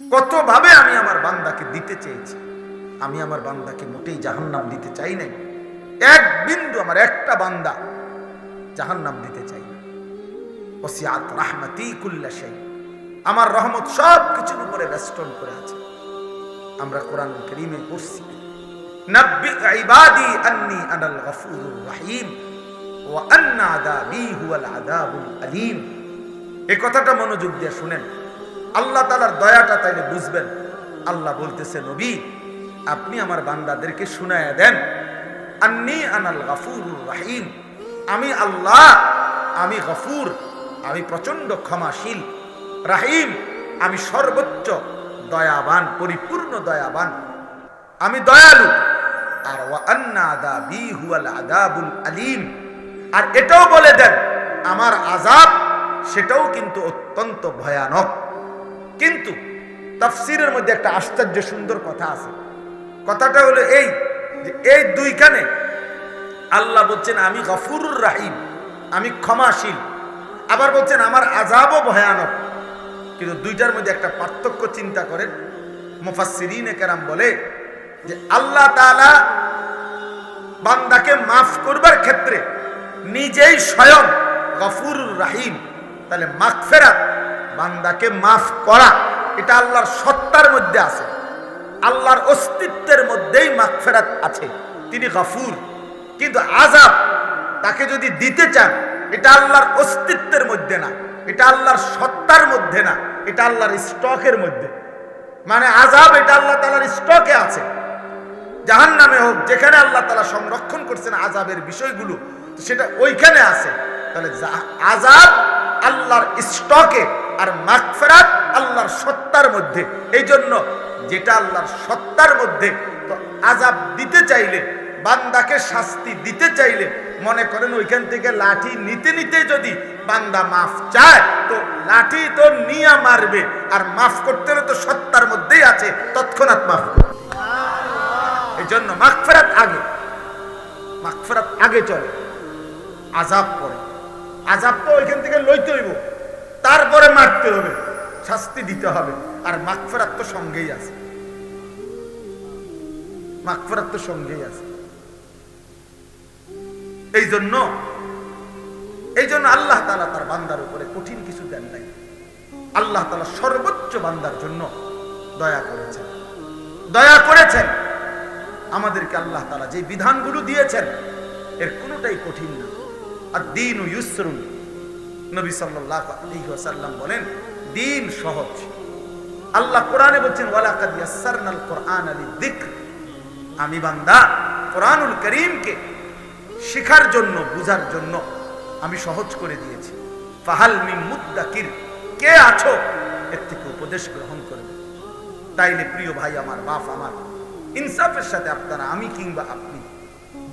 কতভাবে আমি আমার বান্দাকে দিতে চেয়েছি। আমি আমার বান্দাকে মোটেই জাহান্নাম দিতে চাই নাই। এক বিন্দু আমার একটা বান্দা জাহান্নাম দিতে চাই না। ওসিআত রাহমাতি কুল্লা শাই, আমার রহমত সব কিছুর উপরে বেষ্টন করে আছে। আমরা কোরআন কারীমে পড়ছি, নাব্বি ইবাদি আন্নী আনাল গফুরুর রহিম ওয়া আন্না আযাবি হুয়াল আযাবুল আলীম। এই কথাটা মনোযোগ দিয়ে শুনেন, আল্লাহ তাআলার দয়াটা তাইলে বুঝবেন। আল্লাহ বলতেছে, নবী আপনি আমার বান্দাদেরকে শুনায়া দেন, আন্নী আনাল গফুরুর রহিম, আমি আল্লাহ, আমি গফুর, আমি প্রচন্ড ক্ষমাশীল, রাহিম, আমি সর্বোচ্চ দয়াবান, পরিপূর্ণ দয়াবান, আমি দয়ালু। আর ওয়া আন্না আযাবি হুয়াল আযাবুল আলীম, আর এটাও বলে দেন আমার আযাব সেটাও কিন্তু অত্যন্ত ভয়ানক। কিন্তু তাফসীরের মধ্যে একটা আশ্চর্য সুন্দর কথা আছে। কথাটা হলো এই যে এই দুইখানে আল্লাহ বলছেন আমি গফুরুর রাহিম, আমি ক্ষমাশীল, আবার বলছেন আমার আযাবও ভয়ানক। কিন্তু দুইটার মধ্যে একটা পার্থক্য চিন্তা করেন। মুফাসসিরিনে কেরাম বলে যে আল্লাহ তাআলা বান্দাকে মাফ করবার ক্ষেত্রে নিজেই স্বয়ং গফুরুর রাহিম, তাহলে মাগফিরাত, বান্দাকে মাফ করা, এটা আল্লাহর সত্তার মধ্যে আছে, আল্লাহর অস্তিত্বের মধ্যেই মাগফিরাত আছে, তিনি গফুর। কিন্তু আযাব তাকে যদি দিতে চান, এটা আল্লাহর অস্তিত্বের মধ্যে না, এটা আল্লাহর সত্তার মধ্যে না, এটা আল্লাহর স্টকের মধ্যে। মানে আযাব এটা আল্লাহ তাআলার স্টকে আছে। জাহান্নামে হোক, যেখানে আল্লাহ তাআলা সংরক্ষণ করছেন আযাবের বিষয়গুলো, সেটা ওইখানে আছে। তাহলে আযাব আল্লাহর স্টকে আর মাগফিরাত আল্লাহর সত্তার মধ্যে। এই জন্য যেটা আল্লাহর সত্তার মধ্যে, তো আযাব দিতে চাইলে, বান্দাকে শাস্তি দিতে চাইলে, মনে করেন ওইখান থেকে লাঠি নিতে নিতে যদি বান্দা মাফ চায়, তো লাঠি তো নিয়া মারবে, আর মাফ করতে হলে তো সত্তার মধ্যেই আছে, তৎক্ষণাৎ মাফ করবে। এই জন্য মাগফিরাত আগে, মাগফিরাত আগে চলে, আযাব পরে। আযাব তো ওইখান থেকে লইতে হইব, তারপরে মারতে হবে, শাস্তি দিতে হবে। আর মাগফিরাত তো সঙ্গেই আছে, মাগফিরাত তো সঙ্গেই আছে। এই জন্য আল্লাহ তাআলা তার বান্দার উপরে কঠিন কিছু দেন নাই। আল্লাহ তাআলা সর্বোচ্চ বান্দার জন্য দয়া করেছেন, দয়া করেছেন। আমাদেরকে আল্লাহ তাআলা যে বিধানগুলো দিয়েছেন এর কোনোটাই কঠিন না। আদ-দীনু ইউসরুন, নবী সাল্লাল্লাহু আলাইহি ওয়াসাল্লাম বলেন দ্বীন সহজ। আল্লাহ কোরআনে বলেন ওয়ালাকাদ ইয়াসসারনাল কুরআনা লিযিকর, আমি বান্দা কোরআনুল কারীমকে শিখার জন্য, বুঝার জন্য আমি সহজ করে দিয়েছি। ফাহাল মিন মুদ্দাকির, কে আছো এর থেকে উপদেশ গ্রহণ করবে? তাইলে প্রিয় ভাই আমার, বাপ আমার, ইনসাফের সাথে আপনারা, আমি কিংবা আপনি,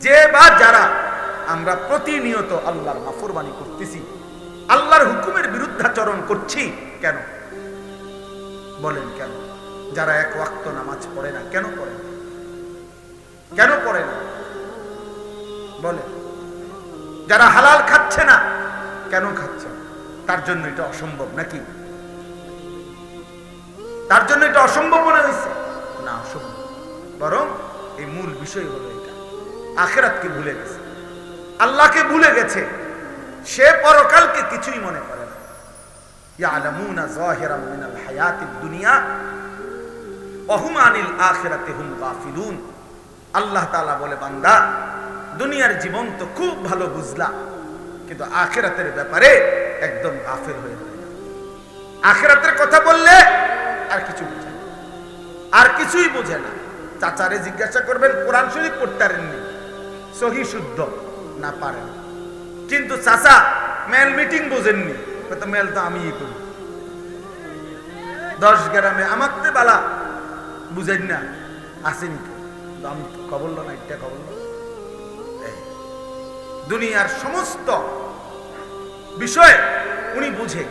যে বা যারা আমরা প্রতিনিয়ত আল্লাহর নাফরমানি করতেছি, আল্লাহর হুকুমের বিরুদ্ধাচরণ করছি, কেন বলেন? কেন? যারা এক ওয়াক্ত নামাজ পড়ে না, কেন পড়ে না? কেন পড়ে না বলেন? যারা হালাল খাচ্ছে না, কেন খাচ্ছে? তার জন্য এটা অসম্ভব নাকি? তার জন্য এটা অসম্ভব মনে হয়েছে? না, অসম্ভব। বরং এই মূল বিষয় হলো এটা, আখিরাতকে ভুলে গেছে, আল্লাহকে ভুলে গেছে, সে পরকালকে কিছুই মনে করে না। ইয়ালামুনা যাহিরাম মিনাল হায়াতিদ দুনিয়া ওয়া হুম আনিল আখিরাতি হুম গাফিলুন। আল্লাহ তাআলা বলে, বান্দা দুনিয়ার জীবন তো খুব ভালো বুঝলা, কিন্তু আখিরাতের ব্যাপারে একদম গাফিল হয়ে গেল। আখিরাতের কথা বললে আর কিছু বুঝে না, আর কিছুই বোঝে না। চাচারে জিজ্ঞাসা করবেন কোরআন শরীফ পড়তে পারেননি, সহি শুদ্ধ না, পারেন। কিন্তু চাচা মেল মিটিং বোঝেননি, তো মেল তো আমি করি 10 গ্রামে, আমাকে বালা বুঝেন না, আসেনি তো আমি খবর না, এটা খবর না। দুনিয়ার সমস্ত বিষয় উনি বুঝে,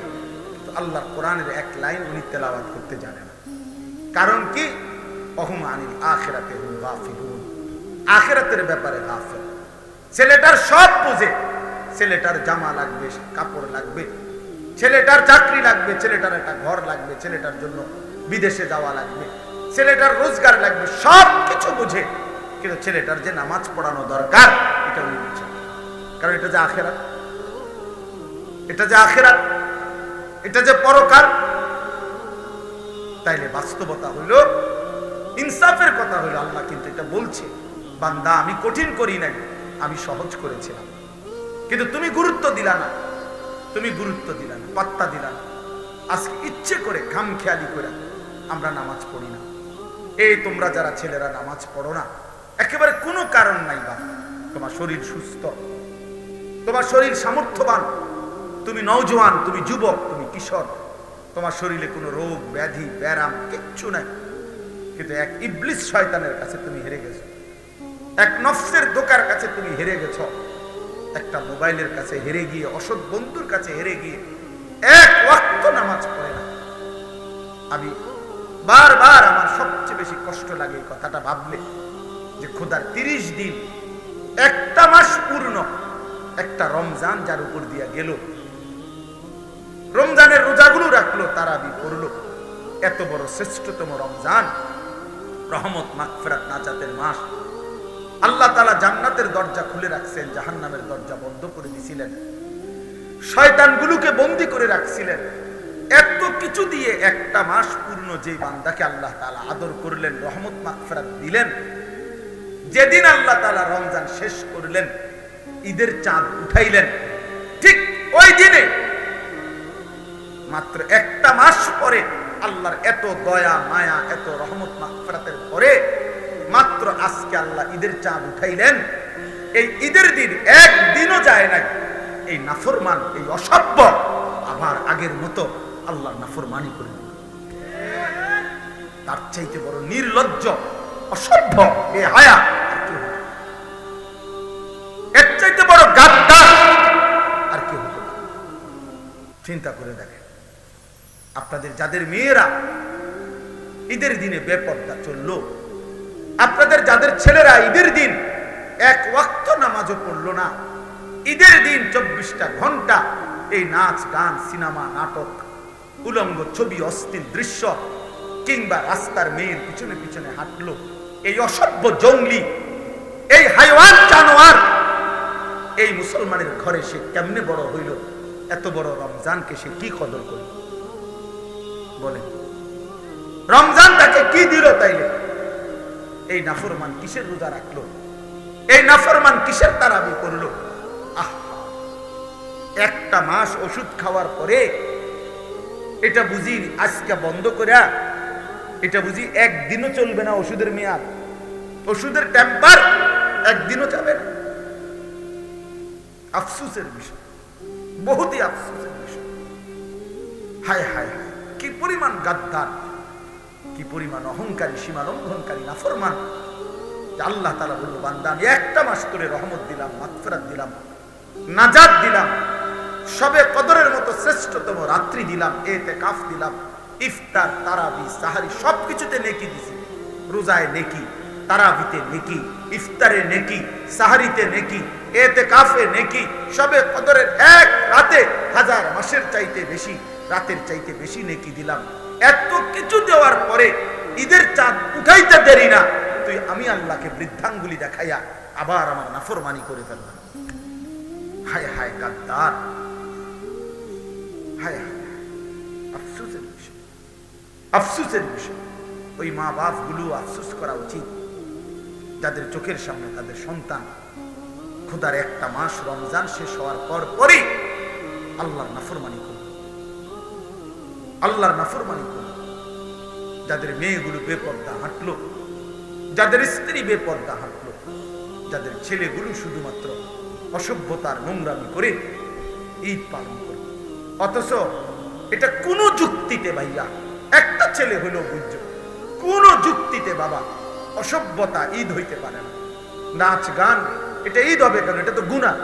তো আল্লাহর কোরআনের এক লাইন উনি তেলাওয়াত করতে জানেন না। কারণ কি? ওহুম আনিল আখিরাতি হুম গাফিলুন, আখিরাতের ব্যাপারে গাফিল। ছেলেটার সব বুঝে, ছেলেটার জামা লাগবে, কাপড় লাগবে, ছেলেটার চাকরি লাগবে, ছেলেটার একটা ঘর লাগবে, ছেলেটার জন্য বিদেশে যাওয়া লাগবে, ছেলেটার রোজগার লাগবে, সব কিছু বুঝে, কিন্তু ছেলেটার যে নামাজ পড়ানো দরকার এটা উনি বুঝছেন। কারণ এটা যে আখেরাত, এটা যে আখেরাত, এটা যে পরকাল। তাইলে বাস্তবতা হইল, ইনসাফের কথা হইল, আল্লাহ কিন্তু এটা বলছে, বান্দা আমি কঠিন করি নাই, আমি সহজ করেছিলাম, কিন্তু তুমি গুরুত্ব দিলা না, তুমি গুরুত্ব দিলা না, পাত্তা দিলা না। আজকে ইচ্ছে করে খামখেয়ালি করে আমরা নামাজ পড়ি না। এই তোমরা যারা ছেলেরা নামাজ পড়ো না, একেবারে কোনো কারণ নাই, বা তোমার শরীর সুস্থ, তোমার শরীর সামর্থ্যবান, তুমি নওজোয়ান, তুমি যুবক, তুমি কিশোর, তোমার শরীরে কোনো রোগ ব্যাধি ব্যারাম কিচ্ছু নাই, কিন্তু এক ইবলিস শয়তানের কাছে তুমি হেরে গেছো, এক নফসের ধোঁকার কাছে তুমি হেরে গেছো, একটা মোবাইলের কাছে হেরে গিয়ে, অসৎ বন্ধুর কাছে হেরে গিয়ে এক ওয়াক্ত নামাজ পড়ে না। আমি বারবার, আমার সবচেয়ে বেশি কষ্ট লাগে এই কথাটা ভাবলে, যে খোদার 30 দিন, একটা মাস পূর্ণ, একটা রমজান যার উপর দিয়া গেল, রমজানের রোজাগুলো রাখলো, তারাবি পড়লো, এত বড় শ্রেষ্ঠতম রমজান, রহমত মাগফিরাত নাজাতের মাস, আল্লাহ তাআলা জান্নাতের দরজা খুলে রাখছেন, জাহান্নামের দরজা বন্ধ করে দিয়েছিলেন, শয়তানগুলোকে বন্দী করে রাখছিলেন, এত কিছু দিয়ে একটা মাস পূর্ণ যে বান্দাকে আল্লাহ তাআলা আদর করলেন, রহমত মাগফিরাত দিলেন, যেদিন আল্লাহ তাআলা রমজান শেষ করলেন, ঈদের চাঁদ উঠাইলেন, ঠিক ওই দিনে মাত্র একটা মাস পরে আল্লাহর এত দয়া মায়া, এত রহমত মাগফিরাতের পরে মাত্র আজকে আল্লাহ ঈদের চাঁদ উঠাইলেন। এই ঈদের দিন একদিনও যায় নাই এই নাফরমান, এই অসভ্য আবার আগের মতো আল্লাহর নাফরমানি করে দিল। তার চাইতে বড় নির্লজ্জ, অসভ্য, বেহায়া আর কি হতো? এর চাইতে বড় গাদ্দার আর কি হতো? চিন্তা করে দেখেন, আপনাদের যাদের মেয়েরা ঈদের দিনে বেপর্দা চললো, আপনাদের যাদের ছেলেরা ঈদের দিন এক ওয়াক্ত নামাজও পড়লো না, ঈদের দিন 24টা ঘন্টা এই নাচ গান, সিনেমা, নাটক, উলঙ্গ ছবি, অশ্লীল দৃশ্য, কিংবা রাস্তার মেয়ের পিছনে পিছনে হাঁটলো, এই অসভ্য জঙ্গলি, এই হাইওয়ান জানোয়ার, এই মুসলমানের ঘরে সে কেমনে বড় হইল? এত বড় রমজানকে সে কি কদর করল? বলে রমজান তাকে কি দিল? তাইলে এই নাফরমান কিসের রোজা রাখলো? এই নাফরমান কিসের তারাবি করলো? একটা মাস ওষুধ খাওয়ার পরে এটা বুঝি আজকে বন্ধ করে, এটা বুঝি একদিনও চলবে না ওষুধের মেয়াদ, ওষুধের টেম্পার একদিনও যাবে না। আফসোসের বিষয়, বহুতই আফসোসের বিষয়। হায় হায় হায়, কি পরিমাণ গাদ্দার, কি পরিমাণ অহংকারী, সীমা লঙ্ঘনকারী নাফরমান। আল্লাহ তাআলা বলল, বান্দা আমি একটা মাস করে রহমত দিলাম, মাগফিরাত দিলাম, নাজাত দিলাম, সবে কদরের মতো শ্রেষ্ঠতম রাত্রি দিলাম, ইতিকাফ দিলাম, ইফতার, তারাবি, সাহারি সবকিছুতে নেকি দিছি। রোজায় নেকি, তারাবিতে নেকি, ইফতারে নেকি, সাহারিতে নেকি, ইতিকাফে নেকি, সবে কদরের এক রাতে 1000 মাসের চাইতে বেশি, রাতের চাইতে বেশি নেকি দিলাম। এত কিছু দেওয়ার পরে ঈদের চাঁদ উঠাইতে দেরি না, তুই আমি আল্লাহকে বৃদ্ধাঙ্গুলি দেখাইয়া আবার আমার নাফরমানি করে ফেললাম। হায় হায় গাদ্দার, হায় হায়, আফসোসের বিষয়, আফসোসের বিষয়। ওই মা বাপ গুলো আফসোস করা উচিত, যাদের চোখের সামনে তাদের সন্তান খোদার একটা মাস রমজান শেষ হওয়ার পর পরই আল্লাহর নাফরমানি করল, আল্লাহর নাফরমানি করল। যাদের মেয়েগুলো বেপর্দা হাঁটলো, যাদের স্ত্রী বেপর্দা হাঁটলো, যাদের ছেলেগুলো শুধুমাত্র অসভ্যতার নোংরামি করে ঈদ পালন করে, অথচ এটা কোন যুক্তিতে ভাইয়া একটা ছেলে হলো বুঝছো, কোন যুক্তিতে বাবা অসভ্যতা ঈদ হইতে পারে না। নাচ গান এটা ঈদ হবে কেন? এটা তো গুনাহ।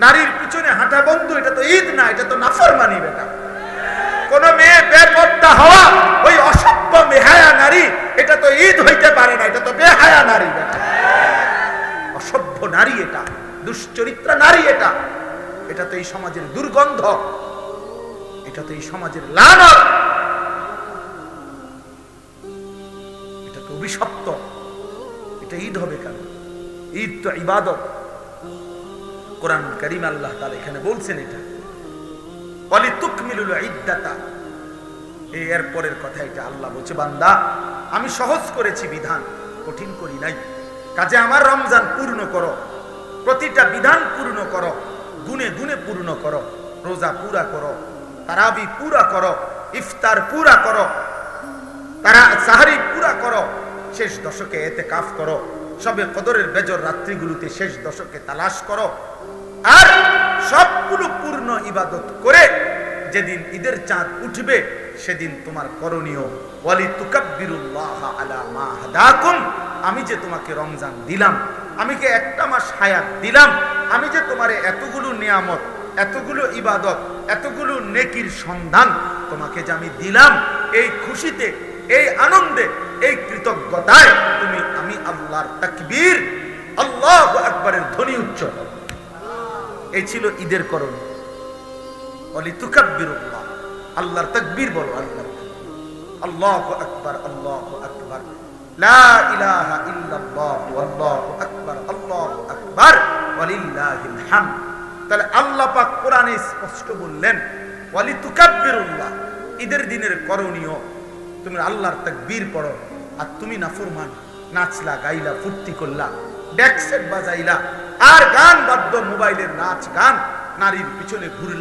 নারীর পিছনে হাঁটা বন্ধ, এটা তো ঈদ না, এটা তো নাফরমানি। বেটা কোন মেয়ে বেপর্দা হওয়া, ওই অসভ্য বেহায়া নারী, এটা তো ঈদ হইতে পারে না, এটা তো বেহায়া নারী। বেটা অসভ্য নারী, এটা দুশ্চরিত্রা নারী, এটা এটা তো এই সমাজের দুর্গন্ধ, এটা তো এই সমাজের লানত। অভিশপ্ত। এটা ঈদ হবে কেন? ঈদ তো ইবাদত। কোরআন কারীম আল্লাহ তাআলা এখানে বলছেন এটা ওয়ালিতুকমিলুল ইদ্দাতা। এর পরের কথা এটা আল্লাহ বলছে, বান্দা আমি সহজ করেছি বিধান, কঠিন করি নাই। কাজে আমার রমজান পূর্ণ করো, প্রতিটা বিধান পূর্ণ করো, গুনে গুনে পূর্ণ করো, রোজা পুরা করো, তারাবি পুরা করো, ইফতার পুরা করো, সাহরি পুরা করো, শেষ দশকে ইতিকাফ করো, সবে কদরের বেজর রাত্রিগুলোতে শেষ দশকে তালাশ করো, আর সবগুলো পূর্ণ ইবাদত করে যেদিন ঈদের চাঁদ উঠবে সেদিন তোমার করণীয় ওয়ালিতুকাব্বিরুল্লাহ আলা মা হাদাকুম। আমি যে তোমাকে রমজান দিলাম, আমি যে একটা মাস হায়াত দিলাম, আমি যে তোমারে এতগুলো নিয়ামত, এতগুলো ইবাদত, এতগুলো নেকির সন্ধান তোমাকে যে আমি দিলাম, এই খুশিতে, এই আনন্দে, এই কৃতজ্ঞতায় তুমি আমি আল্লাহর তাকবীর, আল্লাহু আকবারের ধ্বনি উচ্চ করো। এই ছিল ঈদের করণীয়। ওয়ালিতুকাব্বিরুল্লাহ, আল্লাহর তাকবীর বলো, আল্লাহু আকবার, আল্লাহু আকবার, লা ইলাহা ইল্লাল্লাহ, আল্লাহু আকবার, আল্লাহু আকবার, ওয়ালিল্লাহিল হামদ। তাহলে আল্লাহ পাক কোরআনে স্পষ্ট বললেন ওয়ালিতুকাব্বিরুল্লাহ, ঈদের দিনের করণীয় তুমি আল্লাহর তাকবীর পড়ো। আর তুমি নাফরমান, নাচলা, গাইলা, ফুর্তি করলা, ডেক সেট বাজাইলা, আর গান বাদ্য, মোবাইলের নাচ গান, নারীর পিছনে ঘুরলা,